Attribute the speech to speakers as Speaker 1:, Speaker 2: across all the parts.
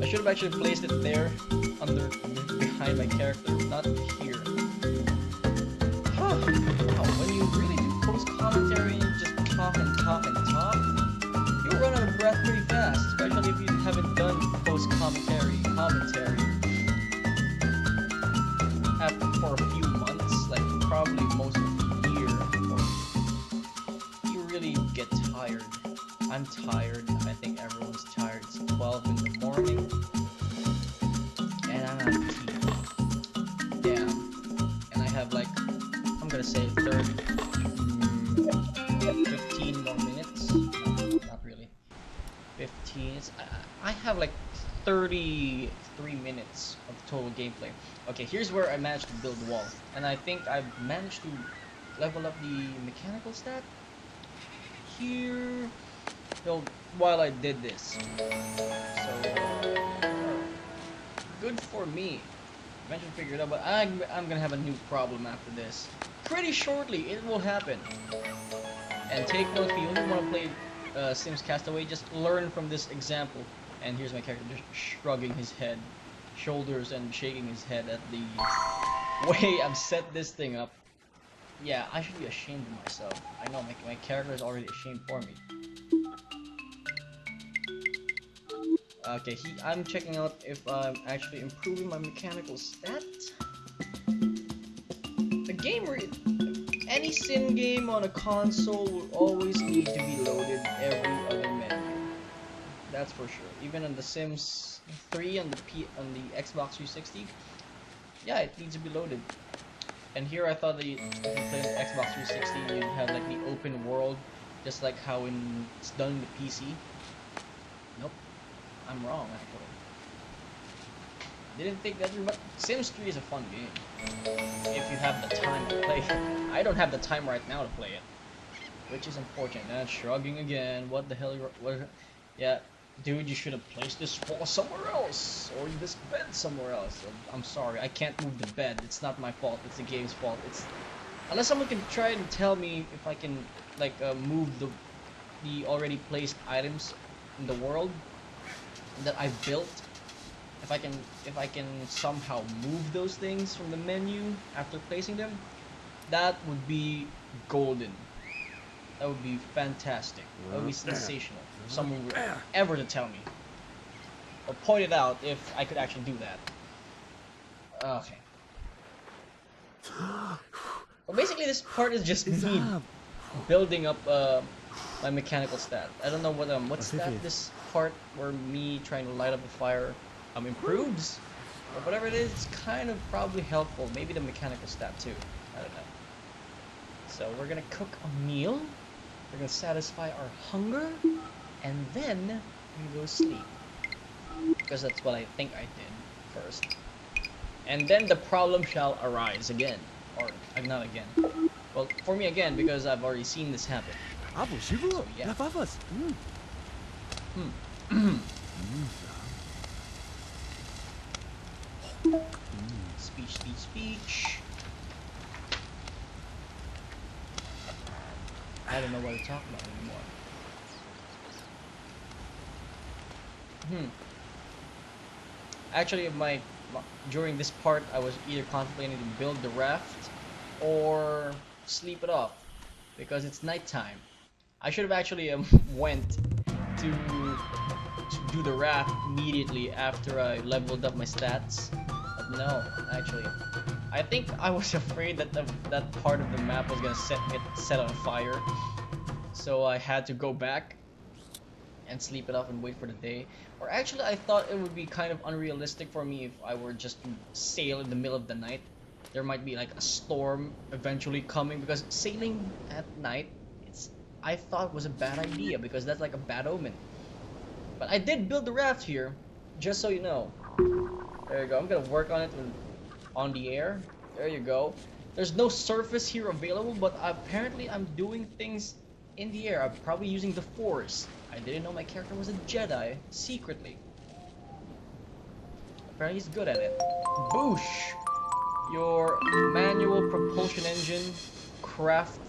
Speaker 1: I should have actually placed it there, behind my character, not here. Wow, when you really do post commentary and just talk and talk and talk, you'll run out of breath pretty fast, especially if you haven't done post commentary for a few months, like probably most of the year, or you really get tired. I'm tired. I think everyone's tired. It's 12 in the morning, and I'm out of tea. Damn. And I have like, I'm gonna say 15 more minutes. No, not really. 15. I have like 33 minutes of total gameplay. Okay, here's where I managed to build the wall, and I think I've managed to level up the mechanical stat here. Well, while I did this, so good for me. Eventually figured it out, but I'm gonna have a new problem after this. Pretty shortly, it will happen. And take note, if you only want to play Sims Castaway, just learn from this example. And here's my character just shrugging his head, shoulders, and shaking his head at the way I've set this thing up. Yeah, I should be ashamed of myself. I know, my character is already ashamed for me. Okay, I'm checking out if I'm actually improving my mechanical stat. The game, any sim game on a console will always need to be loaded every other menu. That's for sure. Even on the Sims 3 on the Xbox 360, yeah, it needs to be loaded. And here I thought that if you play on the Xbox 360, you'd have like the open world, just like how it's done in the PC. Nope, I'm wrong actually. Didn't think that through, but Sims 3 is a fun game if you have the time to play it. I don't have the time right now to play it, which is unfortunate. And shrugging again. What the hell? Yeah, dude, you should have placed this wall somewhere else, or this bed somewhere else. I'm sorry, I can't move the bed. It's not my fault. It's the game's fault. It's unless someone can try and tell me if I can like move the already placed items in the world that I built. If I can somehow move those things from the menu after placing them, that would be golden. That would be fantastic. That would be sensational. If someone were ever to tell me or point it out if I could actually do that. Okay. Well, basically this part is just me building up my mechanical stat. I don't know what stat this part where me trying to light up a fire improves, or whatever it is. It's kind of probably helpful. Maybe the mechanical stat too. I don't know. So we're gonna cook a meal. We're gonna satisfy our hunger, and then we go sleep. Because that's what I think I did first. And then the problem shall arise again, or not again. Well, for me again because I've already seen this happen. So, yeah. Speech. I don't know what to talk about anymore. Actually, during this part, I was either contemplating to build the raft or sleep it off because it's nighttime. I should have actually went to do the raft immediately after I leveled up my stats. But no, actually, I think I was afraid that that part of the map was gonna get set on fire, so I had to go back and sleep it off and wait for the day. Or actually, I thought it would be kind of unrealistic for me if I were just to sail in the middle of the night. There might be like a storm eventually coming, because sailing at night, I thought was a bad idea because that's like a bad omen. But I did build the raft here, just so you know. There you go. I'm gonna work on it on the air. There you go. There's no surface here available, but apparently I'm doing things in the air. I'm probably using the Force. I didn't know my character was a Jedi secretly. Apparently he's good at it. Boosh! Your manual propulsion engine, craft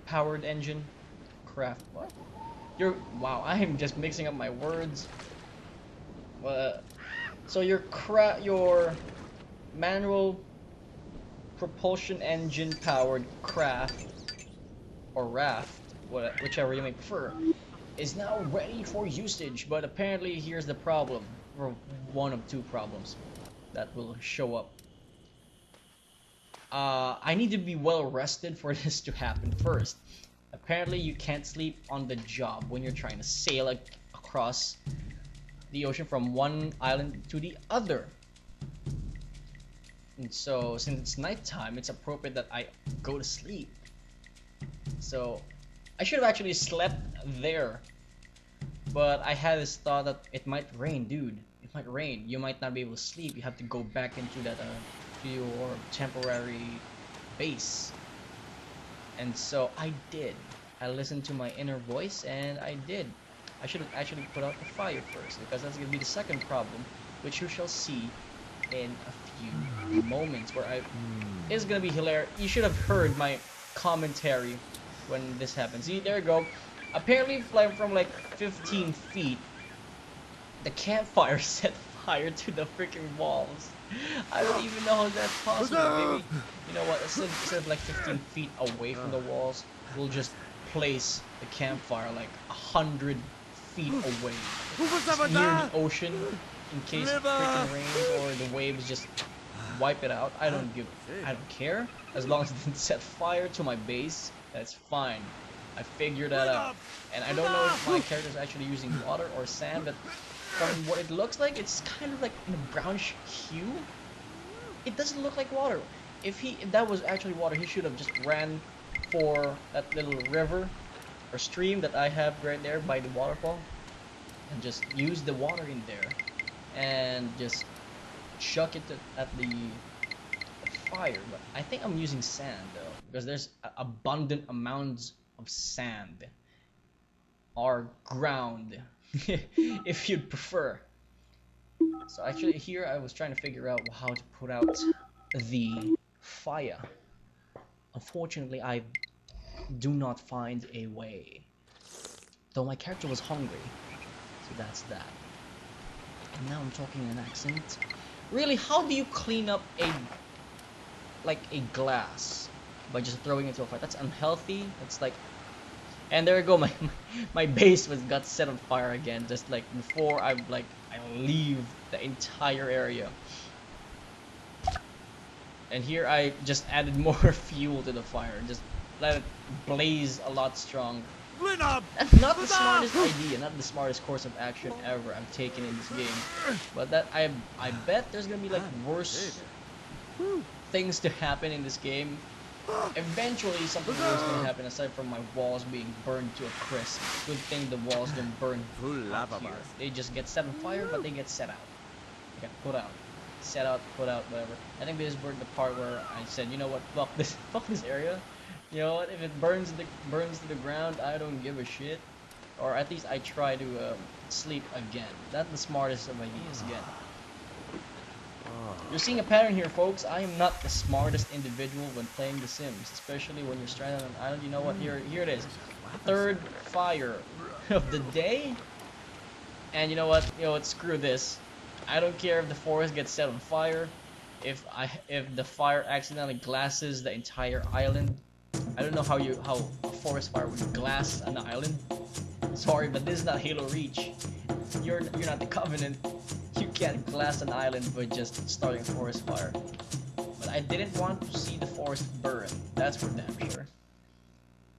Speaker 1: powered engine, craft what? Wow, I am just mixing up my words. So your manual propulsion engine powered craft or raft, whichever you may prefer, is now ready for usage. But apparently, here's the problem, or one of two problems that will show up. I need to be well rested for this to happen first. Apparently, you can't sleep on the job when you're trying to sail across the ocean from one island to the other. And so, since it's nighttime, it's appropriate that I go to sleep. So, I should have actually slept there. But I had this thought that it might rain, dude. It might rain. You might not be able to sleep. You have to go back into that to your temporary base. And so I did. I listened to my inner voice, and I did. I should have actually put out the fire first, because that's gonna be the second problem, which you shall see in a few moments. It's gonna be hilarious. You should have heard my commentary when this happens. See, there you go. Apparently, flying from like 15 feet, the campfire set fire to the freaking walls. I don't even know how that's possible. Maybe, you know what? Instead of like 15 feet away from the walls, we'll just place the campfire like 100 feet away, near the ocean, in case it freaking rains or the waves just wipe it out. I don't care. As long as it didn't set fire to my base, that's fine. I figured that out. And I don't know if my character is actually using water or sand, but from what it looks like, it's kind of like in a brownish hue. It doesn't look like water. If that was actually water, he should have just ran for that little river or stream that I have right there by the waterfall, and just use the water in there and just chuck it at the fire. But I think I'm using sand though, because there's abundant amounts of sand or ground if you'd prefer. So actually here I was trying to figure out how to put out the fire. Unfortunately, I do not find a way, though my character was hungry, so that's that. And now I'm talking in an accent. Really, how do you clean up a glass by just throwing it into a fire? That's unhealthy. It's like, and there you go, my base got set on fire again, just like before I leave the entire area. And here I just added more fuel to the fire, just let it blaze a lot stronger. That's not the smartest idea, not the smartest course of action ever I've taken in this game. But that I bet there's gonna be like worse things to happen in this game. Eventually something worse is gonna happen aside from my walls being burned to a crisp. Good thing the walls don't burn out here. They just get set on fire, but they get set out. They get put out. Set out, put out, whatever. I think this is the part where I said, you know what, fuck this area. You know what, if it burns to the ground, I don't give a shit. Or at least I try to sleep again. That's the smartest of ideas again. You're seeing a pattern here, folks. I am not the smartest individual when playing The Sims, especially when you're stranded on an island. You know what? Here it is. Third fire of the day. And you know what? Screw this. I don't care if the forest gets set on fire. If the fire accidentally glasses the entire island. I don't know how a forest fire would glass an island. Sorry, but this is not Halo Reach. You're not the Covenant. You can't glass an island by just starting a forest fire. But I didn't want to see the forest burn. That's for damn sure.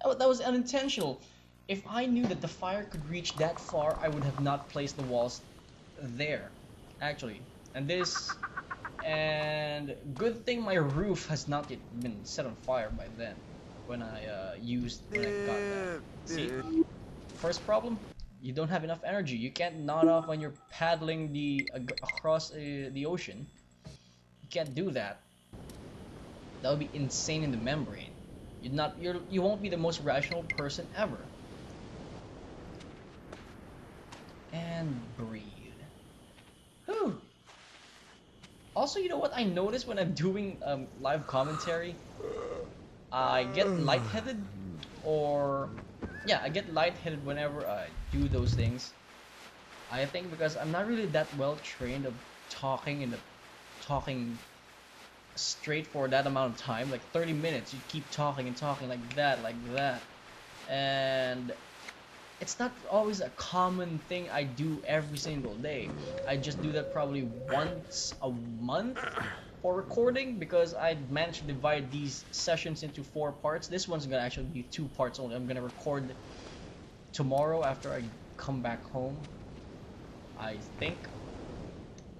Speaker 1: That was unintentional. If I knew that the fire could reach that far, I would have not placed the walls there. Actually. And good thing my roof has not yet been set on fire by then. When I got that. See? First problem? You don't have enough energy. You can't nod off when you're paddling across the ocean. You can't do that. That would be insane in the membrane. You won't be the most rational person ever. And breathe. Whew. Also, you know what I noticed when I'm doing live commentary? I get lightheaded, I get lightheaded whenever I do those things. I think because I'm not really that well trained of talking straight for that amount of time, like 30 minutes. You keep talking and talking like that, and it's not always a common thing I do every single day. I just do that probably once a month for recording because I managed to divide these sessions into 4 parts. This one's gonna actually be 2 parts only. I'm gonna record tomorrow after I come back home. I think.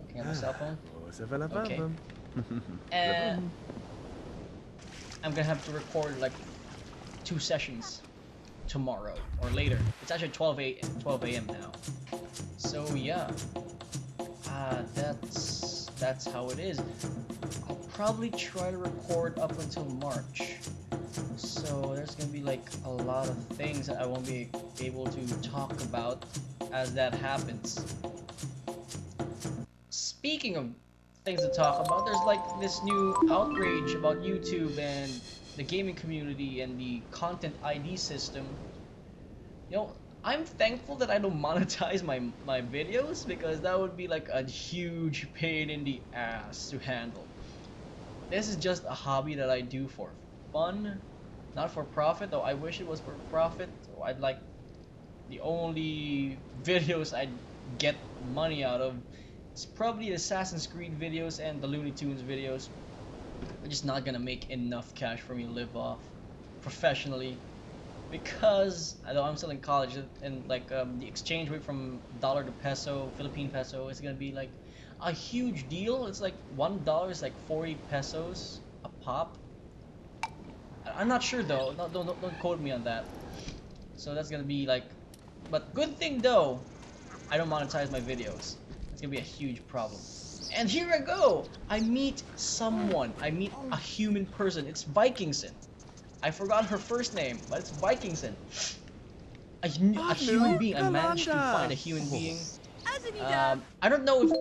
Speaker 1: Looking at my cell phone. Okay. And I'm gonna have to record like 2 sessions tomorrow or later. It's actually 12 a.m. now. So yeah, that's how it is. I'll probably try to record up until March. So there's gonna be like a lot of things that I won't be able to talk about as that happens. Speaking of things to talk about, there's like this new outrage about YouTube and the gaming community and the content ID system. You know, I'm thankful that I don't monetize my videos because that would be like a huge pain in the ass to handle. This is just a hobby that I do for fun, not for profit, though I wish it was for profit. So I'd like the only videos I'd get money out of is probably the Assassin's Creed videos and the Looney Tunes videos. They're just not gonna make enough cash for me to live off professionally because although I'm still in college and like the exchange rate from dollar to peso, Philippine peso, is gonna be like a huge deal. It's like $1 is like 40 pesos a pop. I'm not sure though. No, don't quote me on that. So that's gonna be like, but good thing though, I don't monetize my videos. It's gonna be a huge problem. And here I go. I meet someone. I meet a human person. It's Vikingson. I forgot her first name, but it's Vikingson. A human being. I managed to find a human being. I don't know if.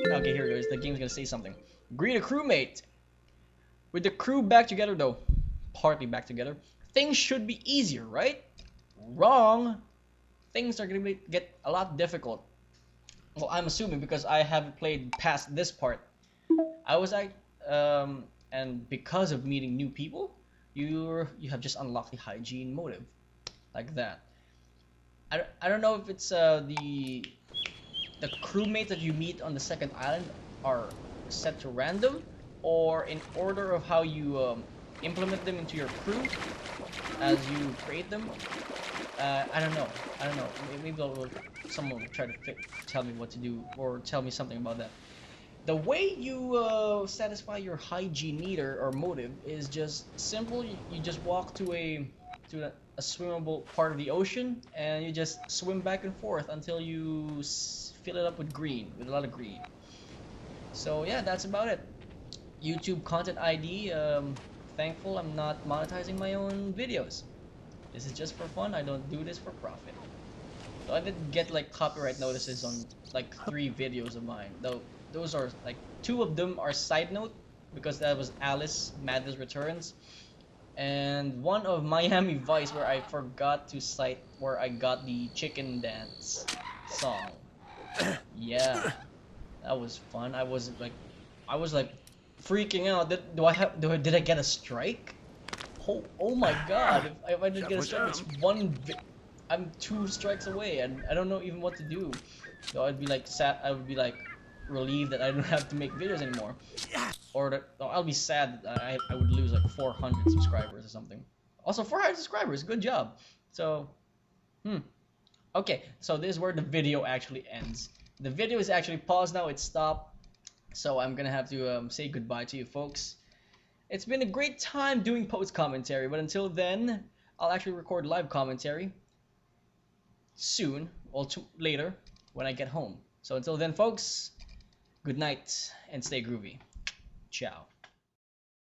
Speaker 1: Okay, here it goes. The game's gonna say something. Greet a crewmate. With the crew back together, though, partly back together, things should be easier, right? Wrong. Things are gonna get a lot difficult. Well, I'm assuming because I haven't played past this part. I was like, and because of meeting new people, you have just unlocked the hygiene motive, like that. I don't know if it's the crewmates that you meet on the second island are set to random or in order of how you implement them into your crew as you create them. I don't know. Maybe someone will try to tell me what to do or tell me something about that. The way you satisfy your hygiene meter or motive is just simple. You just walk to a swimmable part of the ocean and you just swim back and forth until you fill it up with a lot of green. So yeah, that's about it. YouTube content ID. Thankful I'm not monetizing my own videos. This is just for fun. I don't do this for profit. So I did get like copyright notices on like 3 videos of mine. Though those are like 2 of them are side note because that was Alice Madness Returns, and one of Miami Vice where I forgot to cite where I got the chicken dance song. Yeah, that was fun. I was like freaking out. Did I get a strike? Oh my god! If I didn't get a strike, it's I'm 2 strikes away, and I don't know even what to do. So I'd be like sad. I would be like relieved that I don't have to make videos anymore, or that I'll be sad that I would lose like 400 subscribers or something. Also, 400 subscribers, good job. So, okay. So this is where the video actually ends. The video is actually paused now. It's stopped. So I'm gonna have to say goodbye to you folks. It's been a great time doing post commentary, but until then, I'll actually record live commentary soon, or later when I get home. So until then, folks, good night and stay groovy. Ciao.